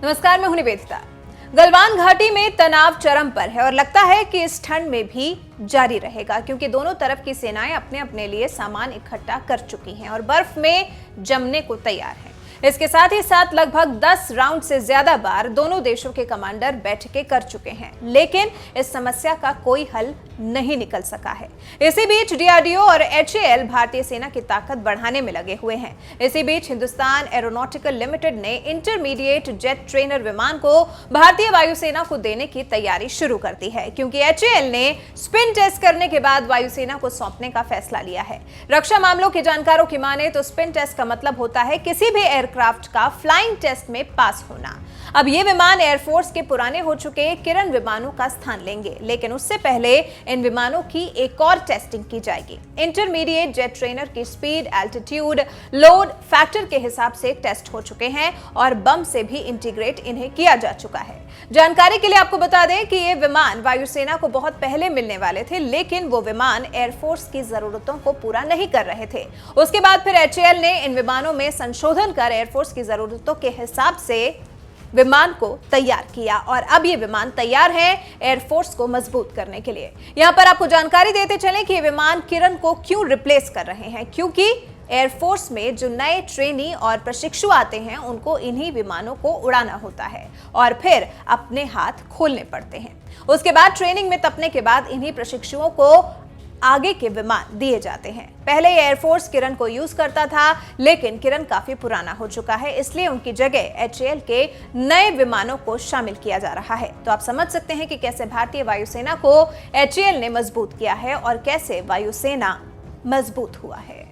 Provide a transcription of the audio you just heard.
नमस्कार, मैं हूं निवेदिता। गलवान घाटी में तनाव चरम पर है और लगता है कि इस ठंड में भी जारी रहेगा, क्योंकि दोनों तरफ की सेनाएं अपने अपने लिए सामान इकट्ठा कर चुकी हैं और बर्फ में जमने को तैयार हैं। इसके साथ ही साथ लगभग 10 राउंड से ज्यादा बार दोनों देशों के कमांडर बैठकें कर चुके हैं, लेकिन इस समस्या का कोई हल नहीं निकल सका है। इसी बीच डीआरडीओ और एचएएल भारतीय सेना की ताकत बढ़ाने में लगे हुए हैं। इसी बीच हिंदुस्तान एरोनॉटिकल लिमिटेड ने इंटरमीडिएट जेट ट्रेनर विमान को भारतीय वायुसेना को देने की तैयारी शुरू कर दी है, क्योंकि एचएएल ने स्पिन टेस्ट करने के बाद वायुसेना को सौंपने का फैसला लिया है। रक्षा मामलों के जानकारों की माने तो स्पिन टेस्ट का मतलब होता है किसी भी एयरक्राफ्ट का फ्लाइंग टेस्ट में पास होना। अब ये विमान एयरफोर्स के पुराने हो चुके किरण विमानों का स्थान लेंगे, लेकिन उससे पहले इन विमानों की एक और टेस्टिंग की जाएगी। इंटरमीडिएट जेट ट्रेनर की स्पीड, एल्टीट्यूड, लोड फैक्टर के हिसाब से टेस्ट हो चुके हैं और बम से भी इंटीग्रेट इन्हें किया जा चुका है। जानकारी के लिए आपको बता दें कि ये विमान वायुसेना को बहुत पहले मिलने वाले थे, लेकिन वो विमान एयरफोर्स की जरूरतों को पूरा नहीं कर रहे थे। उसके बाद फिर एचएएल ने इन विमानों में संशोधन कर एयरफोर्स की जरूरतों के हिसाब से विमान को तैयार किया और अब ये विमान तैयार है एयरफोर्स को मजबूत करने के लिए। यहां पर आपको जानकारी देते चलें कि ये विमान किरण को क्यों रिप्लेस कर रहे हैं, क्योंकि एयरफोर्स में जो नए ट्रेनी और प्रशिक्षु आते हैं उनको इन्हीं विमानों को उड़ाना होता है और फिर अपने हाथ खोलने पड़ते हैं। उसके बाद ट्रेनिंग में तपने के बाद इन्हीं प्रशिक्षुओं को आगे के विमान दिए जाते हैं। पहले एयरफोर्स किरण को यूज करता था, लेकिन किरण काफी पुराना हो चुका है, इसलिए उनकी जगह एचएएल के नए विमानों को शामिल किया जा रहा है। तो आप समझ सकते हैं कि कैसे भारतीय वायुसेना को एचएएल ने मजबूत किया है और कैसे वायुसेना मजबूत हुआ है।